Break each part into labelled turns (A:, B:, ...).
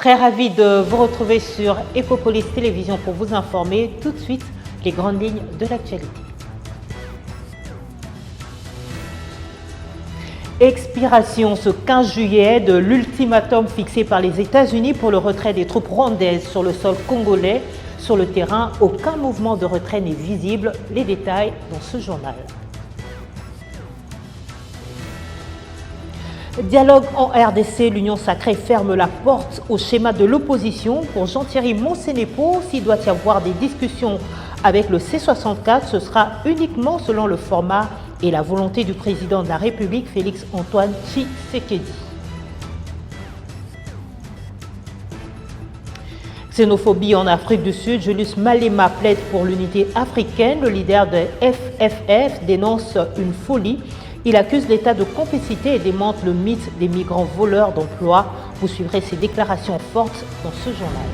A: Très ravi de vous retrouver sur Ecopolis Télévision pour vous informer tout de suite les grandes lignes de l'actualité. Expiration ce 15 juillet de l'ultimatum fixé par les États-Unis pour le retrait des troupes rwandaises sur le sol congolais. Sur le terrain, aucun mouvement de retrait n'est visible. Les détails dans ce journal. Dialogue en RDC, l'Union sacrée ferme la porte au schéma de l'opposition. Pour Jean-Thierry Monsenepo, s'il doit y avoir des discussions avec le C64, ce sera uniquement selon le format et la volonté du président de la République, Félix Antoine Tshisekedi. Xénophobie en Afrique du Sud, Julius Malema plaide pour l'unité africaine. Le leader de FFF dénonce une folie. Il accuse l'État de complicité et démente le mythe des migrants voleurs d'emploi. Vous suivrez ces déclarations fortes dans ce journal.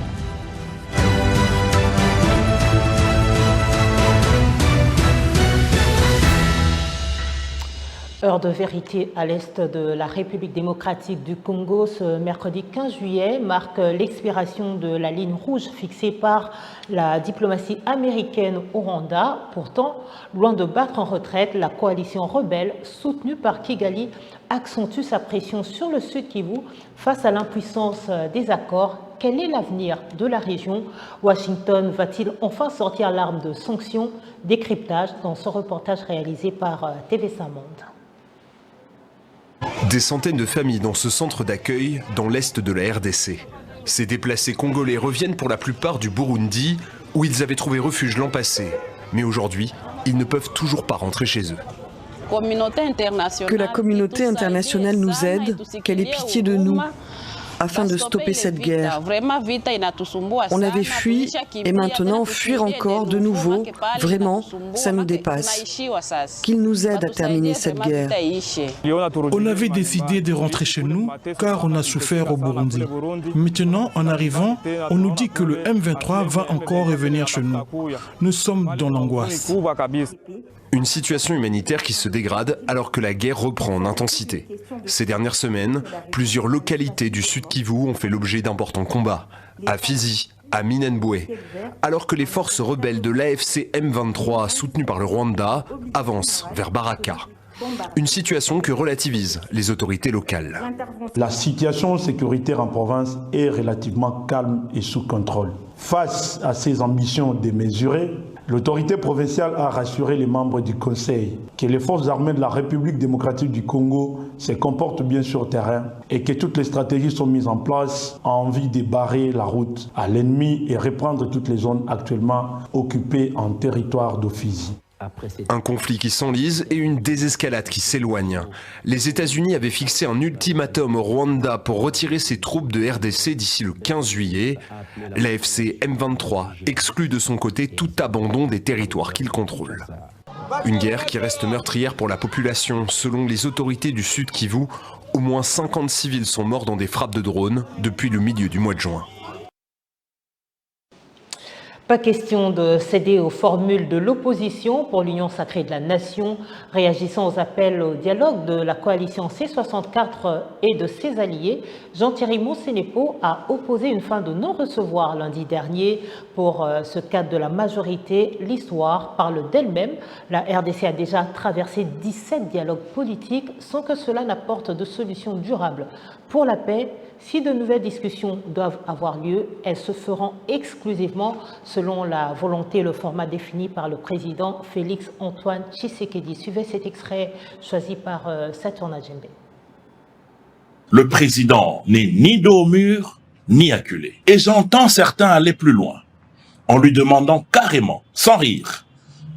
A: Heure de vérité à l'est de la République démocratique du Congo. Ce mercredi 15 juillet marque l'expiration de la ligne rouge fixée par la diplomatie américaine au Rwanda. Pourtant, loin de battre en retraite, la coalition rebelle soutenue par Kigali accentue sa pression sur le Sud Kivu face à l'impuissance des accords. Quel est l'avenir de la région? Washington va-t-il enfin sortir l'arme de sanctions? Décryptage dans ce reportage réalisé par TV5 Monde.
B: Des centaines de familles dans ce centre d'accueil dans l'est de la RDC. Ces déplacés congolais reviennent pour la plupart du Burundi, où ils avaient trouvé refuge l'an passé. Mais aujourd'hui, ils ne peuvent toujours pas rentrer chez eux.
C: Que la communauté internationale nous aide, qu'elle ait pitié de nous, afin de stopper cette guerre. On avait fui et maintenant fuir encore de nouveau, vraiment, ça nous dépasse. Qu'ils nous aident à terminer cette guerre.
D: On avait décidé de rentrer chez nous car on a souffert au Burundi. Maintenant, en arrivant, on nous dit que le M23 va encore revenir chez nous. Nous sommes dans l'angoisse.
B: Une situation humanitaire qui se dégrade alors que la guerre reprend en intensité. Ces dernières semaines, plusieurs localités du Sud Kivu ont fait l'objet d'importants combats. À Fizi, à Minembwe, alors que les forces rebelles de l'AFC M23 soutenues par le Rwanda avancent vers Baraka. Une situation que relativisent les autorités locales.
E: La situation sécuritaire en province est relativement calme et sous contrôle. Face à ces ambitions démesurées, l'autorité provinciale a rassuré les membres du Conseil que les forces armées de la République démocratique du Congo se comportent bien sur terrain et que toutes les stratégies sont mises en place en vue de barrer la route à l'ennemi et reprendre toutes les zones actuellement occupées en territoire d'Fizi.
B: Un conflit qui s'enlise et une désescalade qui s'éloigne. Les États-Unis avaient fixé un ultimatum au Rwanda pour retirer ses troupes de RDC d'ici le 15 juillet. L'AFC M23 exclut de son côté tout abandon des territoires qu'il contrôle. Une guerre qui reste meurtrière pour la population. Selon les autorités du Sud Kivu, au moins 50 civils sont morts dans des frappes de drones depuis le milieu du mois de juin.
A: Pas question de céder aux formules de l'opposition pour l'Union sacrée de la nation. Réagissant aux appels au dialogue de la coalition C64 et de ses alliés, Jean-Thierry Monsenepo a opposé une fin de non-recevoir lundi dernier. Pour ce cadre de la majorité, l'histoire parle d'elle-même. La RDC a déjà traversé 17 dialogues politiques sans que cela n'apporte de solution durable pour la paix. Si de nouvelles discussions doivent avoir lieu, elles se feront exclusivement selon la volonté et le format défini par le président Félix Antoine Tshisekedi. Suivez cet extrait choisi par Saturna Djembe.
F: Le président n'est ni dos au mur, ni acculé. Et j'entends certains aller plus loin, en lui demandant carrément, sans rire,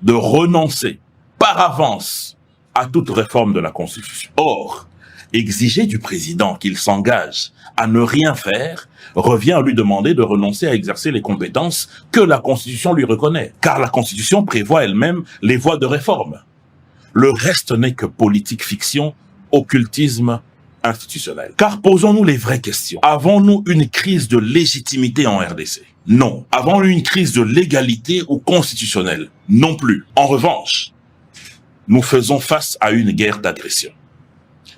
F: de renoncer par avance à toute réforme de la Constitution. Or, exiger du président qu'il s'engage à ne rien faire revient à lui demander de renoncer à exercer les compétences que la Constitution lui reconnaît, car la Constitution prévoit elle-même les voies de réforme. Le reste n'est que politique fiction, occultisme institutionnel. Car posons-nous les vraies questions. Avons-nous une crise de légitimité en RDC? Non. Avons-nous une crise de légalité ou constitutionnelle? Non plus. En revanche, nous faisons face à une guerre d'agression.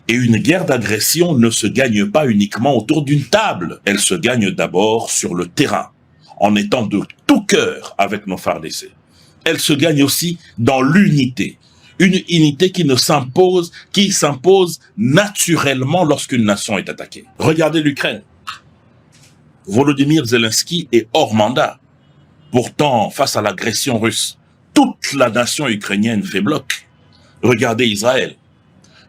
F: Et une guerre d'agression ne se gagne pas uniquement autour d'une table. Elle se gagne d'abord sur le terrain, en étant de tout cœur avec nos FARDC. Elle se gagne aussi dans l'unité. Une unité qui s'impose naturellement lorsqu'une nation est attaquée. Regardez l'Ukraine. Volodymyr Zelensky est hors mandat. Pourtant, face à l'agression russe, toute la nation ukrainienne fait bloc. Regardez Israël.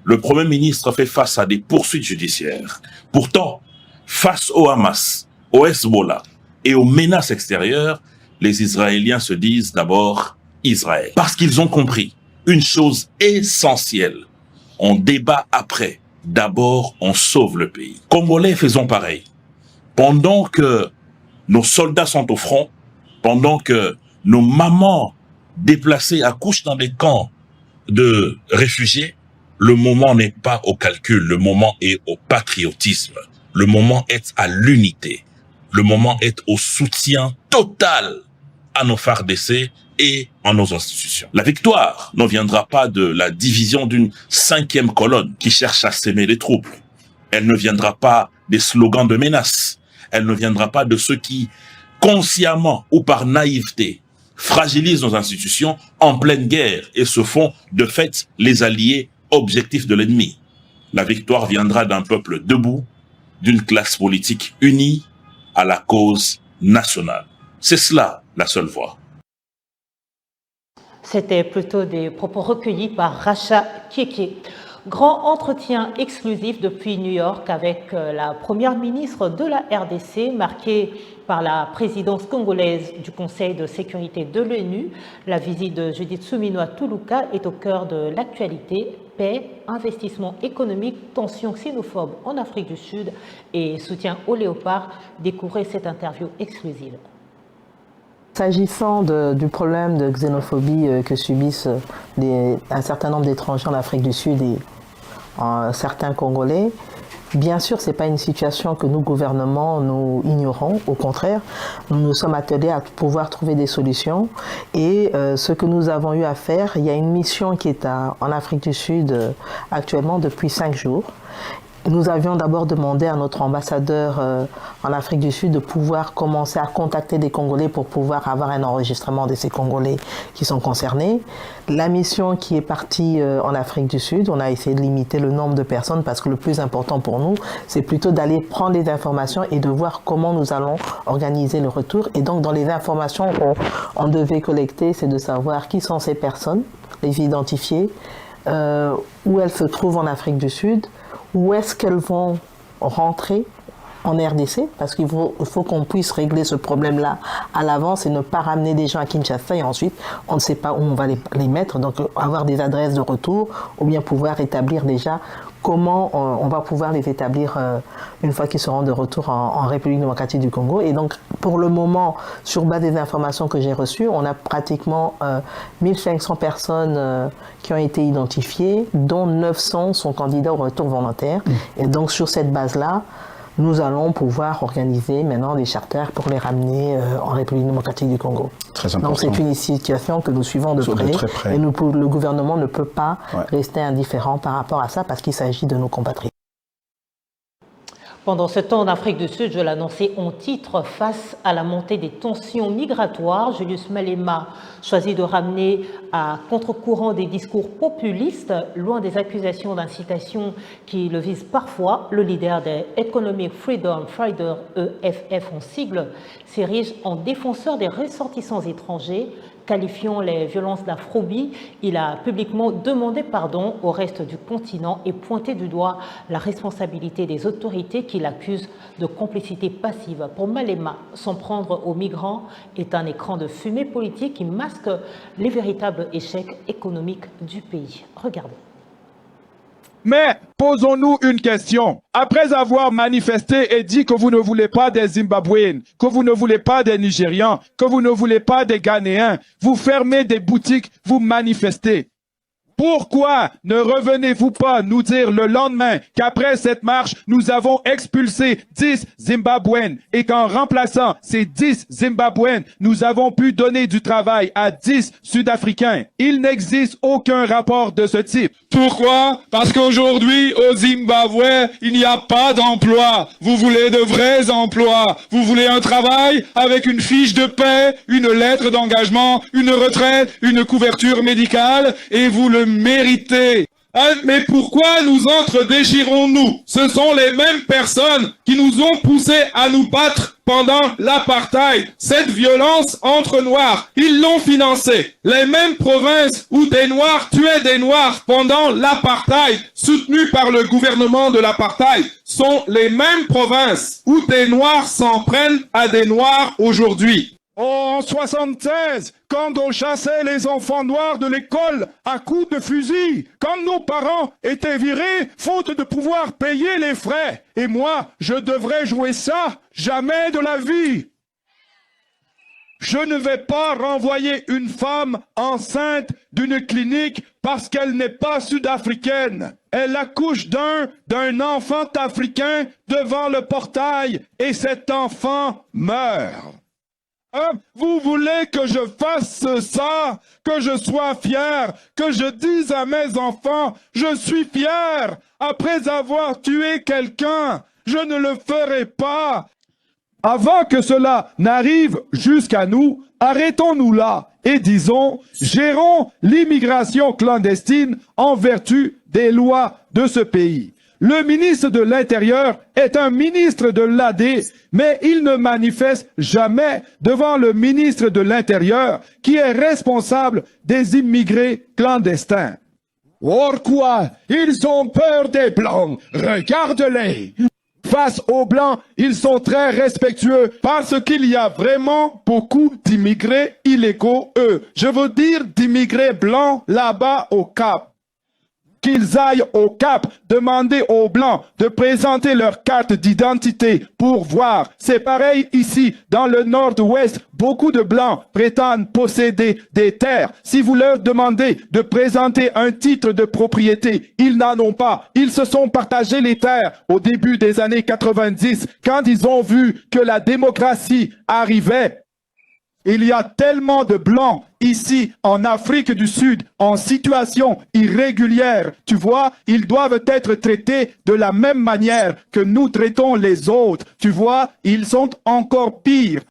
F: Le Premier ministre fait face à des poursuites judiciaires. Pourtant, face au Hamas, au Hezbollah et aux menaces extérieures, les Israéliens se disent d'abord Israël. Parce qu'ils ont compris une chose essentielle. On débat après. D'abord, on sauve le pays. Congolais, faisons pareil. Pendant que nos soldats sont au front, pendant que nos mamans déplacées accouchent dans des camps de réfugiés, le moment n'est pas au calcul, le moment est au patriotisme. Le moment est à l'unité. Le moment est au soutien total à nos FARDC et à nos institutions. La victoire ne viendra pas de la division d'une 5e colonne qui cherche à s'aimer les troubles. Elle ne viendra pas des slogans de menace. Elle ne viendra pas de ceux qui, consciemment ou par naïveté, fragilisent nos institutions en pleine guerre et se font de fait les alliés objectifs de l'ennemi. La victoire viendra d'un peuple debout, d'une classe politique unie à la cause nationale. C'est cela la seule voie.
A: C'était plutôt des propos recueillis par Racha Kieke. Grand entretien exclusif depuis New York avec la première ministre de la RDC, marqué par la présidence congolaise du Conseil de sécurité de l'ONU. La visite de Judith Suminwa Tuluka est au cœur de l'actualité. Paix, investissement économique, tensions xénophobes en Afrique du Sud et soutien aux léopards. Découvrez cette interview exclusive.
G: S'agissant du problème de xénophobie que subissent un certain nombre d'étrangers en Afrique du Sud et certains Congolais, bien sûr, ce n'est pas une situation que nous, gouvernements, nous ignorons. Au contraire, nous nous sommes attelés à pouvoir trouver des solutions. Et ce que nous avons eu à faire, il y a une mission qui est en Afrique du Sud actuellement depuis 5 jours. Nous avions d'abord demandé à notre ambassadeur en Afrique du Sud de pouvoir commencer à contacter des Congolais pour pouvoir avoir un enregistrement de ces Congolais qui sont concernés. La mission qui est partie en Afrique du Sud, on a essayé de limiter le nombre de personnes parce que le plus important pour nous, c'est plutôt d'aller prendre les informations et de voir comment nous allons organiser le retour. Et donc dans les informations qu'on devait collecter, c'est de savoir qui sont ces personnes, les identifier, où elles se trouvent en Afrique du Sud, où est-ce qu'elles vont rentrer en RDC, parce qu'il faut qu'on puisse régler ce problème-là à l'avance et ne pas ramener des gens à Kinshasa et ensuite on ne sait pas où on va les mettre, donc avoir des adresses de retour ou bien pouvoir établir déjà comment on va pouvoir les établir une fois qu'ils seront de retour en République démocratique du Congo. Et donc pour le moment, sur base des informations que j'ai reçues, on a pratiquement 1500 personnes qui ont été identifiées, dont 900 sont candidats au retour volontaire. Et donc sur cette base-là, nous allons pouvoir organiser maintenant des charters pour les ramener en République démocratique du Congo.
H: Très important.
G: Donc c'est une situation que nous suivons de près. Et le gouvernement ne peut pas rester indifférent par rapport à ça parce qu'il s'agit de nos compatriotes.
A: Pendant ce temps, en Afrique du Sud, je l'annonçais en titre, face à la montée des tensions migratoires, Julius Malema choisit de ramener à contre-courant des discours populistes, loin des accusations d'incitation qui le visent parfois. Le leader des Economic Freedom Fighters, EFF en sigle, s'érige en défenseur des ressortissants étrangers. Qualifiant les violences d'afrophobie, il a publiquement demandé pardon au reste du continent et pointé du doigt la responsabilité des autorités qui l'accusent de complicité passive. Pour Malema, s'en prendre aux migrants est un écran de fumée politique qui masque les véritables échecs économiques du pays. Regardez.
I: Mais posons-nous une question. Après avoir manifesté et dit que vous ne voulez pas des Zimbabwéens, que vous ne voulez pas des Nigérians, que vous ne voulez pas des Ghanéens, vous fermez des boutiques, vous manifestez. Pourquoi ne revenez-vous pas nous dire le lendemain qu'après cette marche, nous avons expulsé 10 Zimbabwéens et qu'en remplaçant ces 10 Zimbabwéens, nous avons pu donner du travail à 10 Sud-Africains? Il n'existe aucun rapport de ce type. Pourquoi? Parce qu'aujourd'hui, au Zimbabwe, il n'y a pas d'emploi. Vous voulez de vrais emplois. Vous voulez un travail avec une fiche de paie, une lettre d'engagement, une retraite, une couverture médicale, et vous le méritez. Mais pourquoi nous entre-déchirons-nous? Ce sont les mêmes personnes qui nous ont poussés à nous battre pendant l'apartheid. Cette violence entre Noirs, ils l'ont financée. Les mêmes provinces où des Noirs tuaient des Noirs pendant l'apartheid, soutenues par le gouvernement de l'apartheid, sont les mêmes provinces où des Noirs s'en prennent à des Noirs aujourd'hui. En 1976, quand on chassait les enfants noirs de l'école à coups de fusil, quand nos parents étaient virés, faute de pouvoir payer les frais, et moi, je devrais jouer ça? Jamais de la vie. Je ne vais pas renvoyer une femme enceinte d'une clinique parce qu'elle n'est pas sud-africaine. Elle accouche d'un enfant africain devant le portail et cet enfant meurt. Vous voulez que je fasse ça, que je sois fier, que je dise à mes enfants, je suis fier, après avoir tué quelqu'un, je ne le ferai pas. Avant que cela n'arrive jusqu'à nous, arrêtons-nous là et disons, gérons l'immigration clandestine en vertu des lois de ce pays. Le ministre de l'Intérieur est un ministre de l'AD, mais il ne manifeste jamais devant le ministre de l'Intérieur qui est responsable des immigrés clandestins. Pourquoi? Ils ont peur des Blancs. Regarde-les. Face aux Blancs, ils sont très respectueux parce qu'il y a vraiment beaucoup d'immigrés illégaux, Je veux dire d'immigrés blancs là-bas au Cap. Qu'ils aillent au Cap, demander aux Blancs de présenter leur carte d'identité pour voir. C'est pareil ici, dans le nord-ouest, beaucoup de Blancs prétendent posséder des terres. Si vous leur demandez de présenter un titre de propriété, ils n'en ont pas. Ils se sont partagés les terres au début des années 90, quand ils ont vu que la démocratie arrivait. Il y a tellement de Blancs ici en Afrique du Sud en situation irrégulière. Tu vois, ils doivent être traités de la même manière que nous traitons les autres. Tu vois, ils sont encore pires.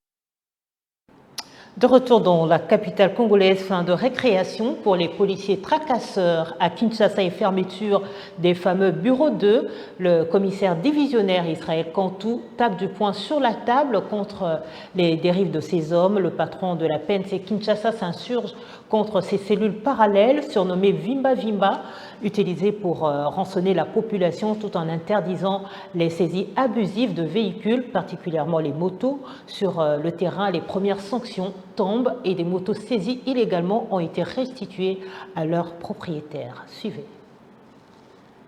A: De retour dans la capitale congolaise, fin de récréation pour les policiers tracasseurs à Kinshasa et fermeture des fameux bureaux 2. Le commissaire divisionnaire Israël Cantou tape du poing sur la table contre les dérives de ces hommes. Le patron de la PNC Kinshasa s'insurge contre ces cellules parallèles surnommées Vimba Vimba, utilisées pour rançonner la population tout en interdisant les saisies abusives de véhicules, particulièrement les motos. Sur le terrain, les premières sanctions tombent et des motos saisies illégalement ont été restituées à leurs propriétaires. Suivez.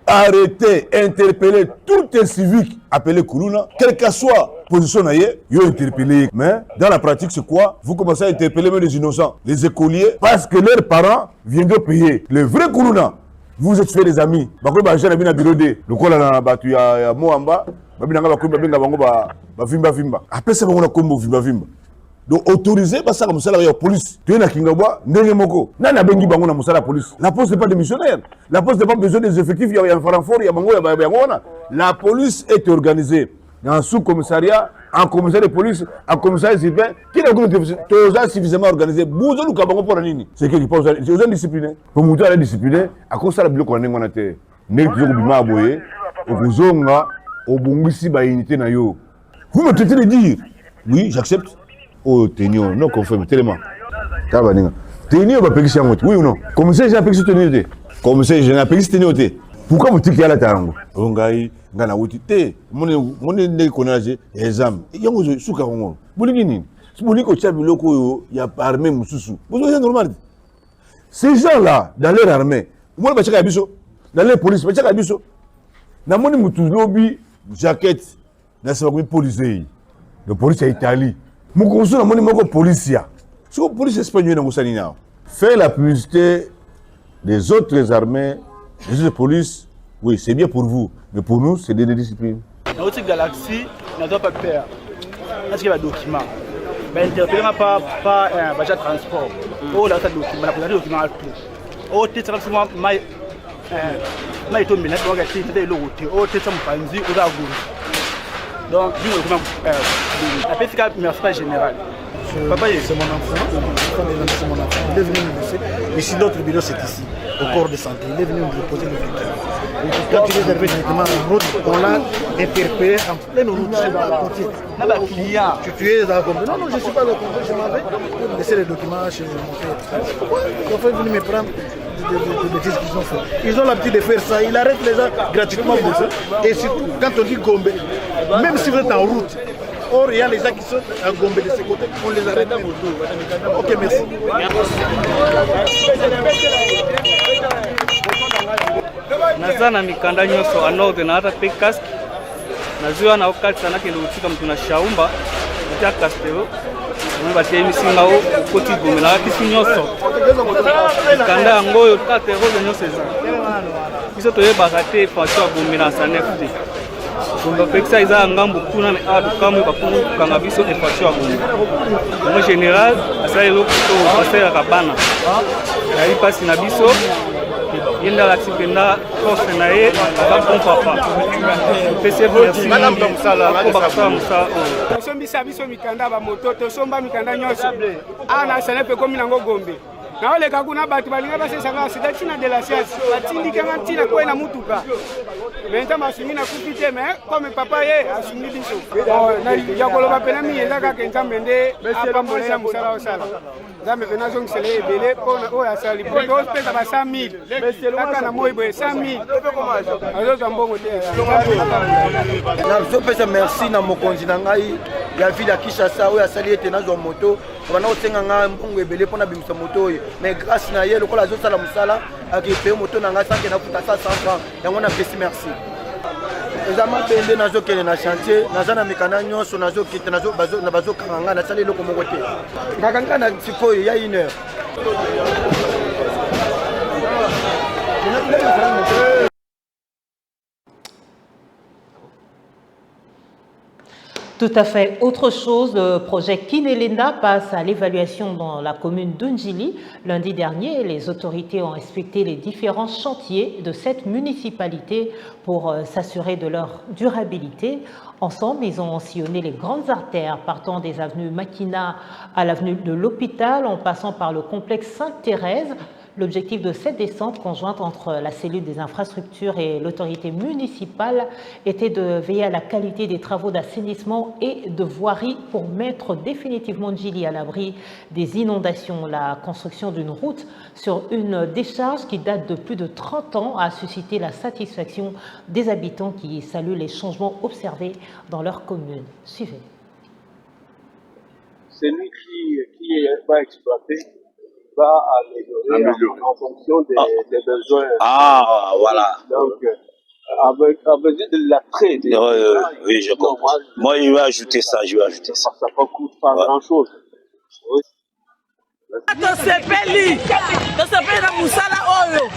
H: Arrêtez, interpellez tout un civique appelé Koulouna, quelle que soit position naïe, ils ont interpellé. Mais dans la pratique, c'est quoi? Vous commencez à interpeller même les innocents, les écoliers, parce que leurs parents viennent de payer. Le vrai Koulouna, vous êtes fait des amis. Après, ça, on a combo Vimba Vimba. Donc autorisé parce que ça la police tu es na Kingabwa ndenge moko nana bengi bango na musala police. La police n'est pas démissionnaire, la police n'a pas besoin des effectifs, il y a un renfort, il y a bango, la police est organisée dans un sous-commissariat, en commissariat de police, en commissariat urbain qui est suffisamment organisé. Bouzo nous kabango pour nini c'est qui pense aux indisciplinés pour mutu à discipliner à cause ça la biloko ndenge wana te ne toujours bima boye okuzonga obungisi ba unité na yo. Vous me traitez de dire oui j'accepte. Oh, Tenio, non confirme, tellement. Tenio va payer ça, oui ou non? Comme ça, j'ai payé ce Tenio. Comme ça, j'ai payé ce Tenio. Pourquoi vous dites qu'il y a la tango? Ongaï, Gana Wutite, mon déconnage, examen. Il y a un souka hongo. Boulingini, si vous dites que Chabiloko, il y a armée Moussou. Vous avez normal. Ces gens-là, dans leur armée, moi, je suis dans les polices, je suis abisso. Dans mon moutou lobby, jaquette, dans ce policier. Le policier Italie. Moukonso na moni moko policia. Si la police espagnole na musanina. Faire la publicité des autres armées, des autres polices, oui, c'est bien pour vous, mais pour nous, c'est des disciplines.
J: Dans notre galaxie, on ne doit pas faire. Est-ce qu'il y a des documents? Mais interpellé pas un budget transport. Oh là, ça document, la document à tout. Oh, tu sais souvent mais tout le monde a été de l'autre, autre ça me panzi ou d'agou. Donc, dis-moi comment la PCK merci pas général. Papa, c'est mon enfant, c'est mon enfant. Il est venu me laisser. Ici, notre bureau, c'est ici, au corps de santé. Il est venu me déposer le véhicule. Quand il est arrivé directement en route, on l'a interpellé en pleine route. Tu es dans la compagnie. Non, je ne suis pas dans la compagnie. Je m'en vais pour laisser les documents chez mon père. Pourquoi ils ont fait venir me prendre des bêtises qu'ils ont fait? Ils ont l'habitude de faire ça. Ils arrêtent les gens gratuitement de ça. Et surtout, quand on dit Gombe, même si vous êtes en route, or, il y a les gens qui sont à Gombe de ce côté, on les arrête. Ok, merci.
K: Naza na mikanda nyonso anode na hata pe casque naziwa na okati sana kende utika mtu na shaumba utia castelo mwe batie misinga o koti gomela kisi nyonso mikanda ngoyo kate rose nyonso eza biso toyebaka te fashion gomela sa nefte kumba pekisa iza ngambu kuna na adukamu bakungu kanga biso e fashion gomela mo general asali lokito passer kabana yali pasi na biso yenda la tipenda force na ye ba bon papa pese merci madame Domsala ba sa musa o
L: sombi biso mikanda ba moto to somba mikanda nyonso ana sana pe komi nango Gombe na ole kakuna batu balinga basesanga sida tina de la science batindika ntina ko na mutuka menta masumi na kupite mais comme papa ye asumi biso na ya koloba pena mi yenda ka kenza mende apambola ya musala osala Zame vena zong sele ebele pona o ya sali po do pesa ba 100,000 kaka na moyi boye 100,000 azo zambongo te
J: na zo pesa merci na mokonzi na ngai ya ville ya Kinshasa o ya sali ete na zo moto bana otenga nga mbongo ebele pona bimisa moto oyo mais grâce na ye lokola zo sala musala akipe moto na nga sanke na futa 100 francs yango na pesi merci ezama bende nazo kele na chantier nazana mikana nyonso nazo kite nazo bazo kanga na sali loko moko te ngakanga na sikoyo ya 1 heure.
A: Tout à fait. Autre chose, le projet Kinelena passe à l'évaluation dans la commune d'Undjili. Lundi dernier, les autorités ont inspecté les différents chantiers de cette municipalité pour s'assurer de leur durabilité. Ensemble, ils ont sillonné les grandes artères partant des avenues Makina à l'avenue de l'Hôpital en passant par le complexe Sainte-Thérèse. L'objectif de cette descente conjointe entre la cellule des infrastructures et l'autorité municipale était de veiller à la qualité des travaux d'assainissement et de voirie pour mettre définitivement Ndjili à l'abri des inondations. La construction d'une route sur une décharge qui date de plus de 30 ans a suscité la satisfaction des habitants qui saluent les changements observés dans leur commune. Suivez.
M: C'est lui qui va exploiter va améliorer en fonction des besoins.
N: Ah, voilà.
M: Donc, avec de l'attrait.
N: Oui, je comprends. Moi, je vais ajouter ça, Ça
M: ne coûte pas grand-chose. Oui.
O: tosepeli na musala oyo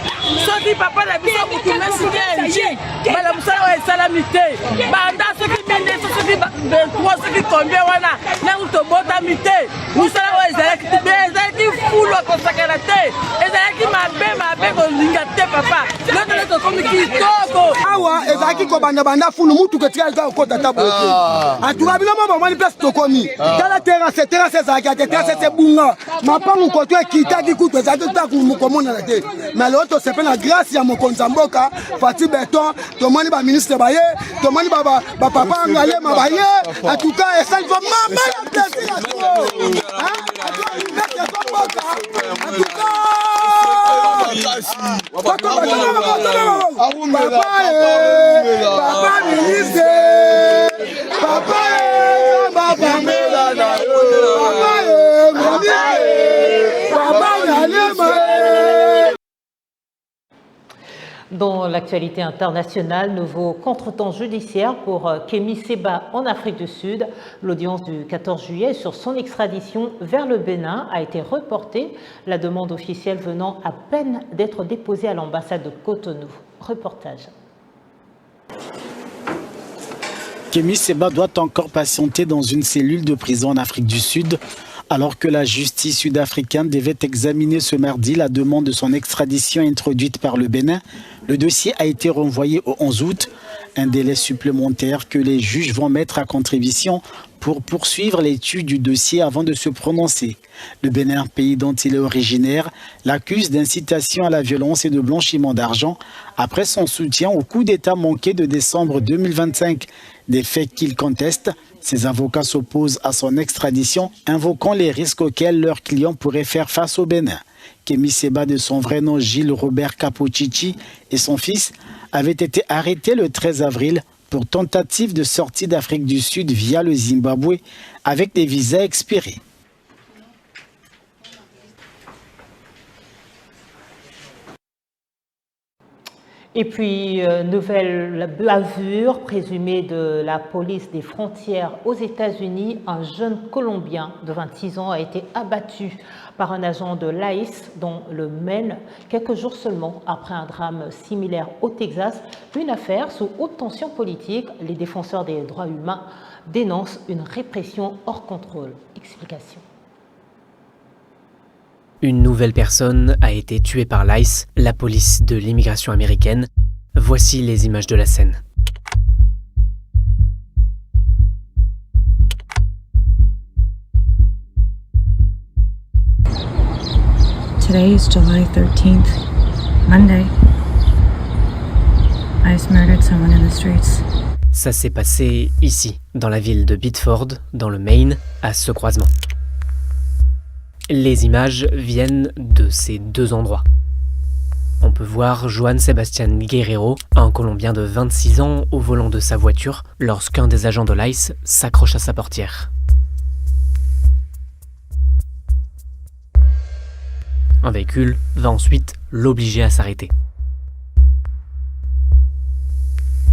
O: soki papa na biso kutume sikenji bala musala oyo esalami te banda soki mende soki 23 soki combien wana nangu tobotami te musala oyo ezalaki fulu akosakana te ezalaki mabe kolinga te papa lotole tokomi kitoko
P: awa ezalaki kobandabanda fulu mutuka etika eza okota ta boye te atuka biloko bamoni place tokomi tala terase ezalaki ate terase ebunga mapangu koto ekitaki kutu ezalaki takomonana te mais lelo tosepe na grâce ya mokonzi ya mboka Fati Beton tomoni baministre baye tomoni bapapa ngalema baye atuka esali vraiment mala plaisir
A: Dans l'actualité internationale, nouveau contretemps judiciaire pour Kémy Séba en Afrique du Sud. L'audience du 14 juillet sur son extradition vers le Bénin a été reportée, la demande officielle venant à peine d'être déposée à l'ambassade de Cotonou. Reportage.
Q: Kémy Séba doit encore patienter dans une cellule de prison en Afrique du Sud Alors que la justice sud-africaine devait examiner ce mardi la demande de son extradition introduite par le Bénin, le dossier a été renvoyé au 11 août, un délai supplémentaire que les juges vont mettre à contribution pour poursuivre l'étude du dossier avant de se prononcer. Le Bénin, pays dont il est originaire, l'accuse d'incitation à la violence et de blanchiment d'argent après son soutien au coup d'État manqué de décembre 2025. Des faits qu'il conteste, ses avocats s'opposent à son extradition, invoquant les risques auxquels leurs clients pourraient faire face au Bénin. Kémy Séba, de son vrai nom Gilles Robert Kapochichi, et son fils avaient été arrêtés le 13 avril pour tentative de sortie d'Afrique du Sud via le Zimbabwe avec des visas expirés.
A: Et puis, nouvelle bavure présumée de la police des frontières aux États-Unis. Un jeune Colombien de 26 ans a été abattu par un agent de l'ICE dans le Maine, quelques jours seulement après un drame similaire au Texas. Une affaire sous haute tension politique. Les défenseurs des droits humains dénoncent une répression hors contrôle. Explication.
R: Une nouvelle personne a été tuée par l'ICE, la police de l'immigration américaine. Voici les images de la scène.
S: Today is July 13th, Monday. ICE murdered someone in the streets.
R: Ça s'est passé ici, dans la ville de Biddeford, dans le Maine, à ce croisement. Les images viennent de ces deux endroits. On peut voir Juan Sebastián Guerrero, un Colombien de 26 ans, au volant de sa voiture lorsqu'un des agents de l'ICE s'accroche à sa portière. Un véhicule va ensuite l'obliger à s'arrêter.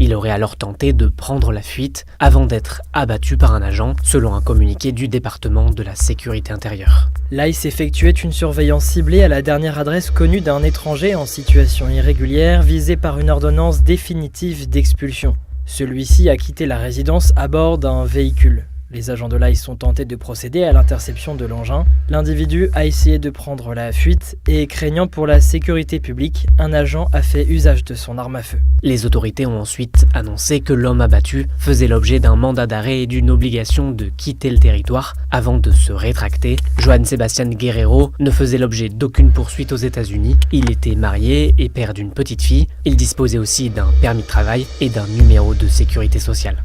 R: Il aurait alors tenté de prendre la fuite avant d'être abattu par un agent, selon un communiqué du département de la sécurité intérieure.
T: L'ICE effectuait une surveillance ciblée à la dernière adresse connue d'un étranger en situation irrégulière visé par une ordonnance définitive d'expulsion. Celui-ci a quitté la résidence à bord d'un véhicule. Les agents de l'ICE ont tenté de procéder à l'interception de l'engin. L'individu a essayé de prendre la fuite et, craignant pour la sécurité publique, un agent a fait usage de son arme à feu.
R: Les autorités ont ensuite annoncé que l'homme abattu faisait l'objet d'un mandat d'arrêt et d'une obligation de quitter le territoire avant de se rétracter. Juan Sebastián Guerrero ne faisait l'objet d'aucune poursuite aux États-Unis. Il était marié et père d'une petite fille. Il disposait aussi d'un permis de travail et d'un numéro de sécurité sociale.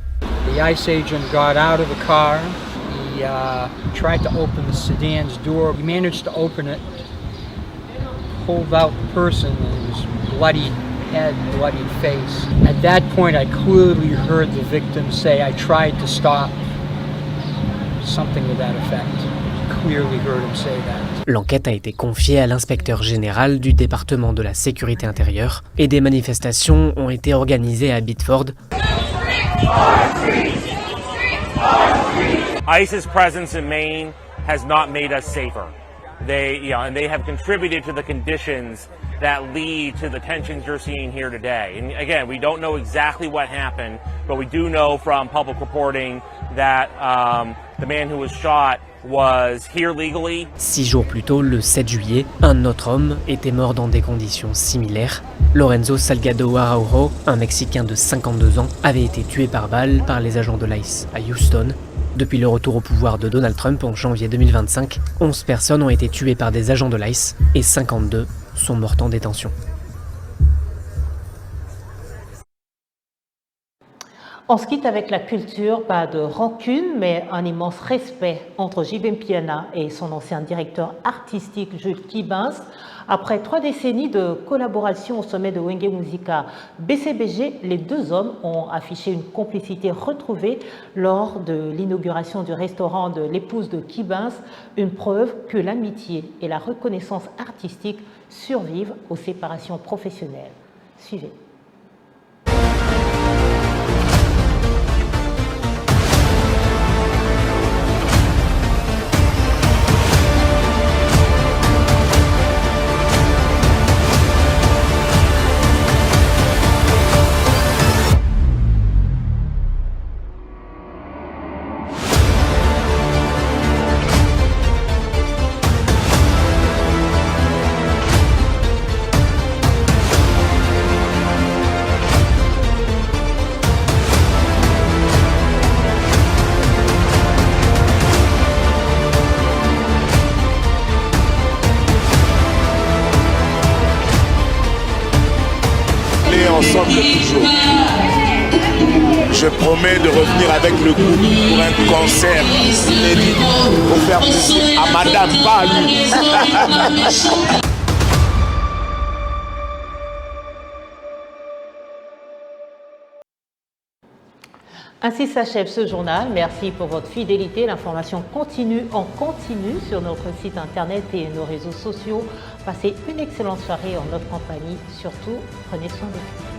U: The ICE agent got out of the car. He tried to open the sedan's door. He managed to open it, pulled out the person, and it was bloody head, bloody face. At that point, I clearly heard the victim say, "I tried to stop." Something to that effect. Clearly heard him say that.
R: L'enquête a été confiée à l'inspecteur général du département de la sécurité intérieure et des manifestations ont été organisées à Biddeford.
V: ICE's presence in Maine has not made us safer. They have contributed to the conditions that lead to the tensions you're seeing here today. And again, we don't know exactly what happened, but we do know from public reporting that the man who was shot was here legally.
R: 6 jours plus tôt, le 7 juillet, un autre homme était mort dans des conditions similaires. Lorenzo Salgado Araujo, un Mexicain de 52 ans, avait été tué par balle par les agents de l'ICE à Houston. Depuis le retour au pouvoir de Donald Trump en janvier 2025, 11 personnes ont été tuées par des agents de l'ICE et 52 sont mortes en détention.
A: On se quitte avec la culture, pas de rancune, mais un immense respect entre JB Mpiana et son ancien directeur artistique Jules Kibins. Après 3 décennies de collaboration au sommet de Wenge Musica BCBG, les deux hommes ont affiché une complicité retrouvée lors de l'inauguration du restaurant de l'épouse de Kibins, une preuve que l'amitié et la reconnaissance artistique survivent aux séparations professionnelles. Suivez.
H: concentrer toujours. Je promets de revenir avec le groupe pour un concert inédit pour faire plaisir à madame, pas à lui.
A: Ainsi s'achève ce journal. Merci pour votre fidélité. L'information continue en continu sur notre site internet et nos réseaux sociaux. Passez une excellente soirée en notre compagnie. Surtout, prenez soin de vous.